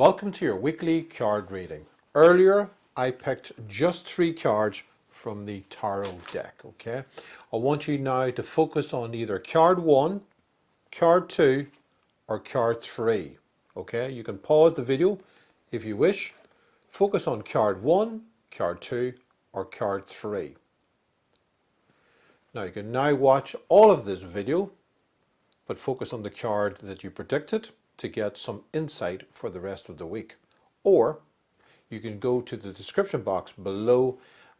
Welcome to your weekly card reading. Earlier, I picked just 3 cards from the tarot deck, okay? I want you now to focus on either card 1, card 2, or card 3, okay? You can pause the video if you wish. Focus on card 1, card 2, or card 3. Now you can now watch all of this video, but focus on the card that you predicted to get some insight for the rest of the week. Or you can go to the description box below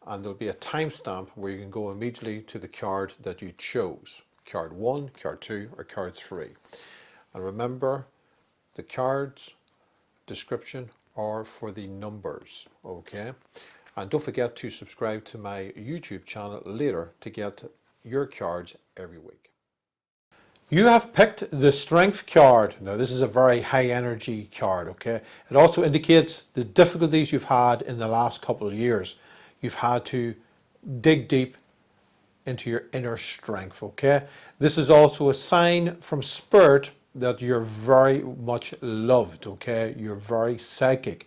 and there'll be a timestamp where you can go immediately to the card that you chose. Card 1, card 2, or card 3. And remember, the cards description are for the numbers, okay? And don't forget to subscribe to my YouTube channel later to get your cards every week. You have picked the Strength card. Now this is a very high energy card, okay? It also indicates the difficulties you've had in the last couple of years. You've had to dig deep into your inner strength, okay? This is also a sign from Spirit that you're very much loved, okay? You're very psychic.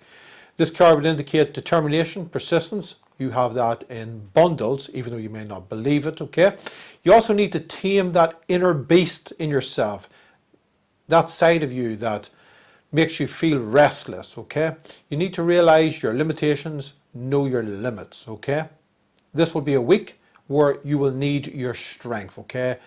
This card would indicate determination, persistence. You have that in bundles, even though you may not believe it, okay? You also need to tame that inner beast in yourself, that side of you that makes you feel restless, okay? You need to realize your limitations, know your limits, okay? This will be a week where you will need your strength, okay?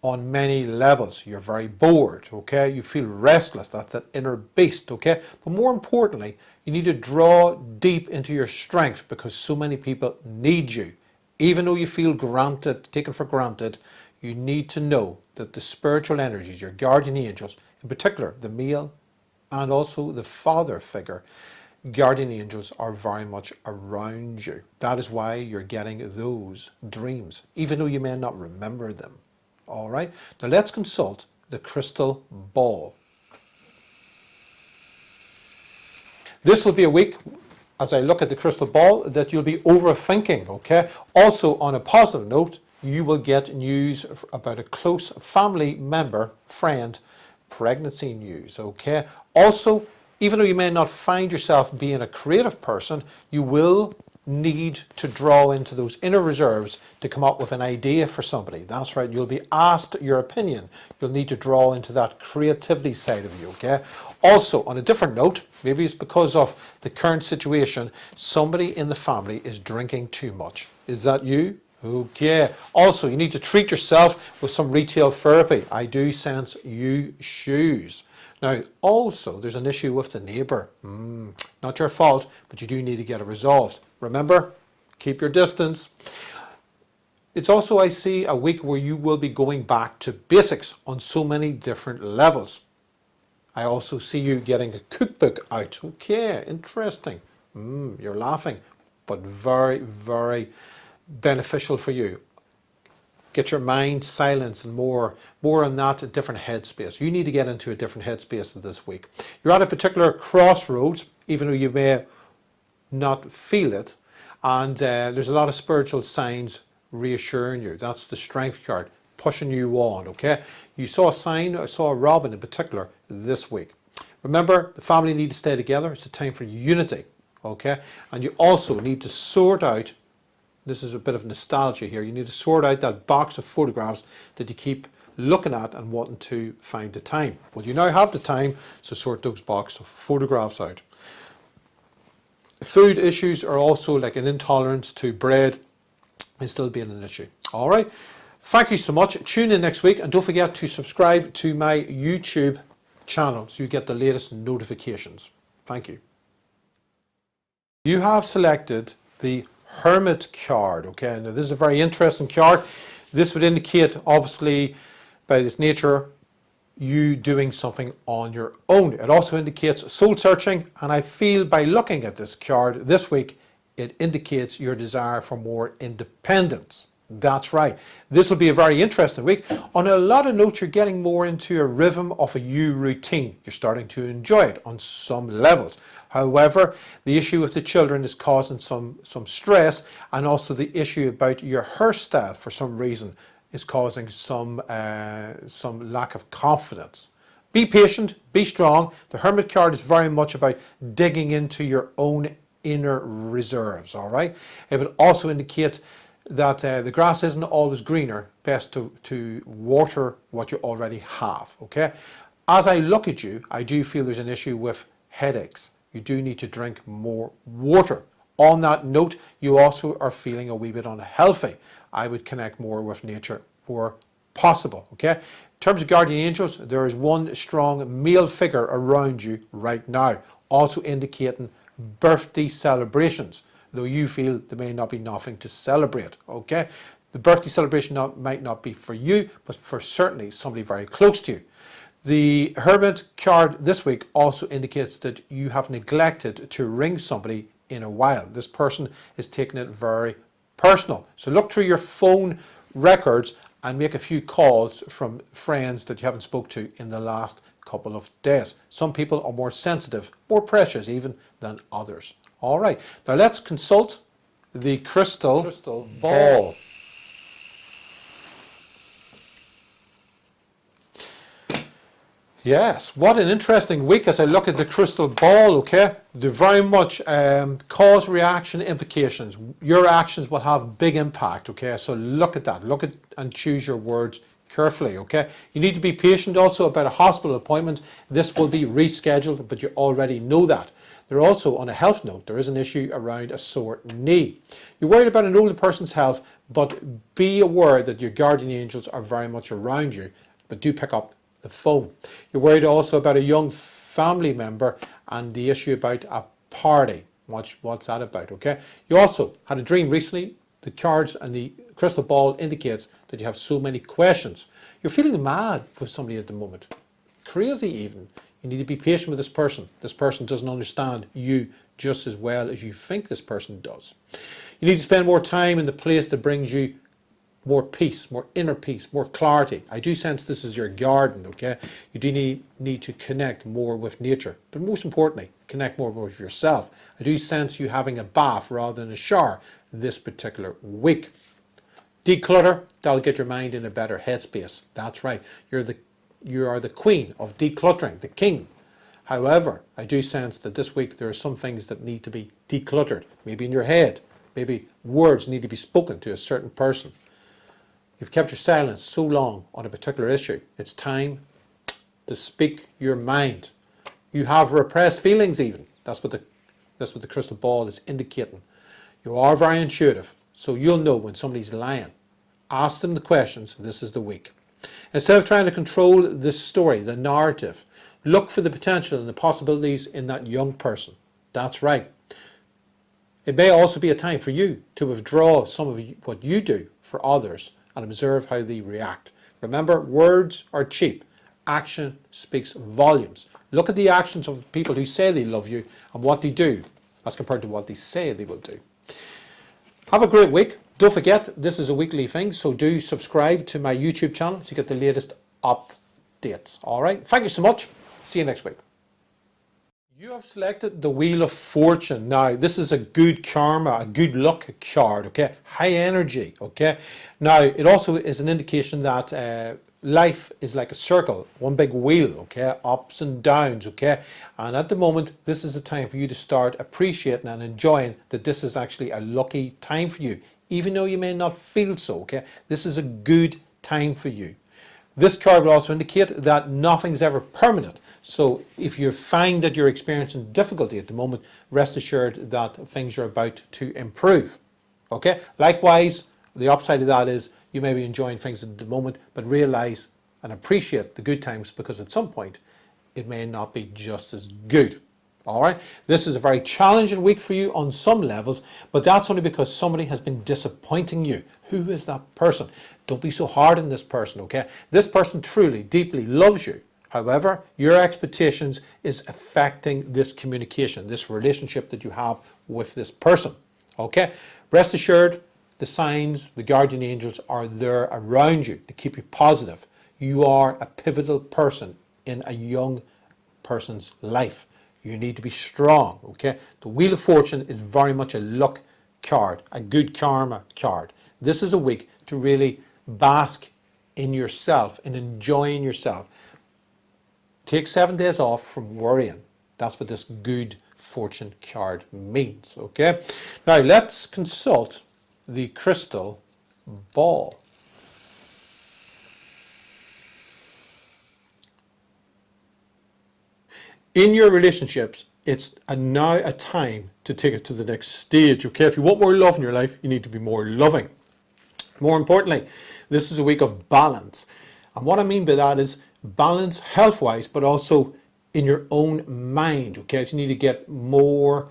On many levels. You're very bored, okay? You feel restless. That's that inner beast, okay? But more importantly, you need to draw deep into your strength because so many people need you. Even though you feel taken for granted, you need to know that the spiritual energies, your guardian angels, in particular the male and also the father figure, guardian angels are very much around you. That is why you're getting those dreams, even though you may not remember them. All right, now let's consult the crystal ball. This will be a week, as I look at the crystal ball, that you'll be overthinking, okay? Also, on a positive note, you will get news about a close family member, friend, pregnancy news, okay? Also, even though you may not find yourself being a creative person, you will need to draw into those inner reserves to come up with an idea for somebody. That's right, you'll be asked your opinion. You'll need to draw into that creativity side of you, okay? Also, on a different note, maybe it's because of the current situation, somebody in the family is drinking too much. Is that you? Okay. Also, you need to treat yourself with some retail therapy. I do sense you shoes. Now, also, there's an issue with the neighbour. Not your fault, but you do need to get it resolved. Remember, keep your distance. It's also, I see, a week where you will be going back to basics on so many different levels. I also see you getting a cookbook out. Okay, interesting. You're laughing, but very, very beneficial for you. Get your mind silenced and more on that, a different headspace. You need to get into a different headspace this week. You're at a particular crossroads, even though you may not feel it, and there's a lot of spiritual signs reassuring you. That's the Strength card, pushing you on, okay? You saw a sign, I saw a robin in particular this week. Remember, the family need to stay together. It's a time for unity, okay? And you also need to sort out, this is a bit of nostalgia here, you need to sort out that box of photographs that you keep looking at and wanting to find the time. Well, you now have the time, so sort those box of photographs out. Food issues are also like an intolerance to bread and still being an issue. All right. Thank you so much. Tune in next week and don't forget to subscribe to my YouTube channel so you get the latest notifications. Thank you. You have selected the Hermit card. Okay. Now this is a very interesting card. This would indicate, obviously, by its nature, you doing something on your own. It also indicates soul searching, and I feel by looking at this card this week, it indicates your desire for more independence. That's right. This will be a very interesting week. On a lot of notes, you're getting more into a rhythm of a you routine. You're starting to enjoy it on some levels. However, the issue with the children is causing some stress, and also the issue about your hairstyle for some reason is causing some lack of confidence. Be patient, be strong. The Hermit card is very much about digging into your own inner reserves, all right? It would also indicate that the grass isn't always greener, best to water what you already have, okay? As I look at you, I do feel there's an issue with headaches. You do need to drink more water. On that note, you also are feeling a wee bit unhealthy. I would connect more with nature where possible, okay? In terms of guardian angels, there is one strong male figure around you right now, also indicating birthday celebrations, though you feel there may not be nothing to celebrate, okay? The birthday celebration might not be for you, but for certainly somebody very close to you. The Hermit card this week also indicates that you have neglected to ring somebody in a while. This person is taking it very personal. So look through your phone records and make a few calls from friends that you haven't spoke to in the last couple of days. Some people are more sensitive, more precious even than others. All right, now let's consult the crystal ball. Yes, what an interesting week as I look at the crystal ball, okay? They're very much cause, reaction, implications. Your actions will have big impact, okay? So look at that. Look at and choose your words carefully, okay? You need to be patient also about a hospital appointment. This will be rescheduled, but you already know that. There also, on a health note, there is an issue around a sore knee. You're worried about an older person's health, but be aware that your guardian angels are very much around you, but do pick up the phone. You're worried also about a young family member and the issue about a party. What's that about, okay? You also had a dream recently. The cards and the crystal ball indicates that you have so many questions. You're feeling mad with somebody at the moment. Crazy even. You need to be patient with this person. This person doesn't understand you just as well as you think this person does. You need to spend more time in the place that brings you more peace, more inner peace, more clarity. I do sense this is your garden, okay? You do need to connect more with nature, but most importantly, connect more with yourself. I do sense you having a bath rather than a shower this particular week. Declutter, that'll get your mind in a better headspace. That's right, you are the queen of decluttering, the king. However, I do sense that this week there are some things that need to be decluttered, maybe in your head, maybe words need to be spoken to a certain person. You've kept your silence so long on a particular issue. It's time to speak your mind. You have repressed feelings even. That's what the crystal ball is indicating. You are very intuitive, so you'll know when somebody's lying. Ask them the questions. This is the week. Instead of trying to control this story, the narrative, look for the potential and the possibilities in that young person. That's right. It may also be a time for you to withdraw some of what you do for others and observe how they react. Remember, words are cheap. Action speaks volumes. Look at the actions of people who say they love you and what they do as compared to what they say they will do. Have a great week. Don't forget, this is a weekly thing, so do subscribe to my YouTube channel to get the latest updates. All right, thank you so much. See you next week. You have selected the Wheel of Fortune. Now, this is a good karma, a good luck card, okay? High energy, okay? Now, it also is an indication that life is like a circle, one big wheel, okay? Ups and downs, okay? And at the moment, this is a time for you to start appreciating and enjoying that this is actually a lucky time for you, even though you may not feel so, okay? This is a good time for you. This card will also indicate that nothing's ever permanent. So if you find that you're experiencing difficulty at the moment, rest assured that things are about to improve. Okay? Likewise, the upside of that is you may be enjoying things at the moment, but realize and appreciate the good times because at some point it may not be just as good. All right? This is a very challenging week for you on some levels, but that's only because somebody has been disappointing you. Who is that person? Don't be so hard on this person, okay? This person truly, deeply loves you. However, your expectations is affecting this communication, this relationship that you have with this person, okay? Rest assured, the signs, the guardian angels are there around you to keep you positive. You are a pivotal person in a young person's life. You need to be strong, okay? The Wheel of Fortune is very much a luck card, a good karma card. This is a week to really bask in yourself and enjoying yourself. Take 7 days off from worrying. That's what this good fortune card means, okay? Now let's consult the crystal ball. In your relationships, it's now a time to take it to the next stage, okay? If you want more love in your life, you need to be more loving. More importantly, this is a week of balance. And what I mean by that is balance health-wise, but also in your own mind, okay? So you need to get more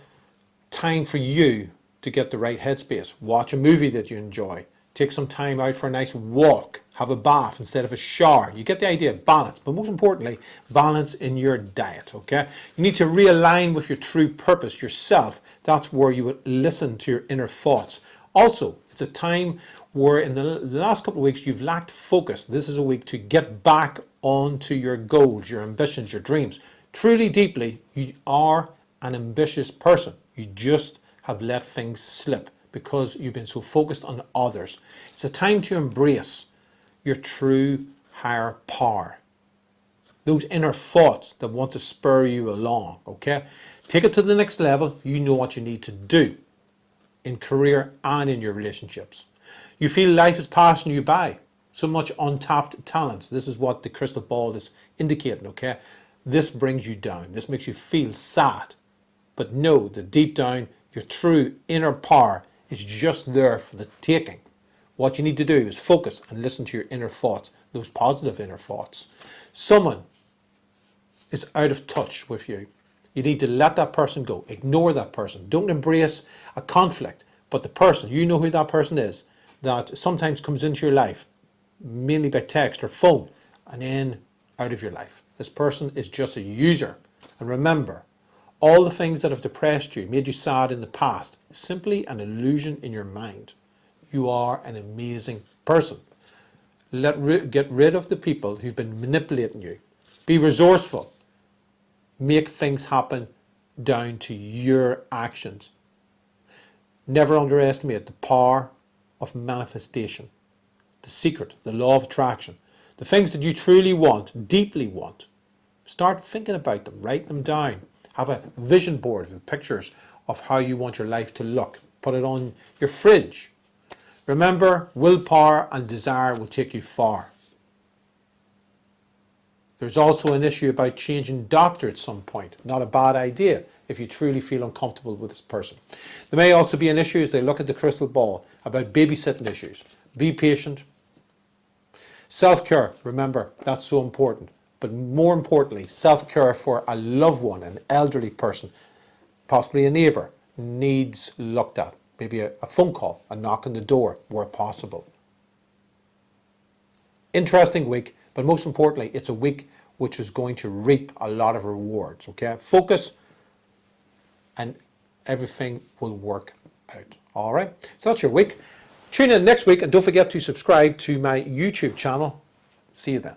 time for you to get the right headspace. Watch a movie that you enjoy. Take some time out for a nice walk. Have a bath instead of a shower. You get the idea, balance. But most importantly, balance in your diet, okay? You need to realign with your true purpose, yourself. That's where you would listen to your inner thoughts. Also, it's a time where in the last couple of weeks you've lacked focus. This is a week to get back onto your goals, your ambitions, your dreams. Truly, deeply, you are an ambitious person. You just have let things slip because you've been so focused on others. It's a time to embrace your true higher power. Those inner thoughts that want to spur you along, okay? Take it to the next level. You know what you need to do in career and in your relationships. You feel life is passing you by. So much untapped talent. This is what the crystal ball is indicating, okay? This brings you down. This makes you feel sad. But know that deep down, your true inner power is just there for the taking. What you need to do is focus and listen to your inner thoughts, those positive inner thoughts. Someone is out of touch with you. You need to let that person go. Ignore that person. Don't embrace a conflict. But the person, you know who that person is, that sometimes comes into your life, mainly by text or phone, and then out of your life. This person is just a user. And remember, all the things that have depressed you, made you sad in the past, is simply an illusion in your mind. You are an amazing person. Get rid of the people who've been manipulating you. Be resourceful. Make things happen down to your actions. Never underestimate the power of manifestation. The secret, the law of attraction. The things that you truly want, deeply want. Start thinking about them. Write them down. Have a vision board with pictures of how you want your life to look. Put it on your fridge. Remember, willpower and desire will take you far. There's also an issue about changing doctor at some point. Not a bad idea if you truly feel uncomfortable with this person. There may also be an issue as they look at the crystal ball about babysitting issues. Be patient. Self-care, remember, that's so important. But more importantly, self-care for a loved one, an elderly person, possibly a neighbour, needs looked at. Maybe a phone call, a knock on the door where possible. Interesting week, but most importantly, it's a week which is going to reap a lot of rewards, okay? Focus and everything will work out, all right? So that's your week. Tune in next week and don't forget to subscribe to my YouTube channel. See you then.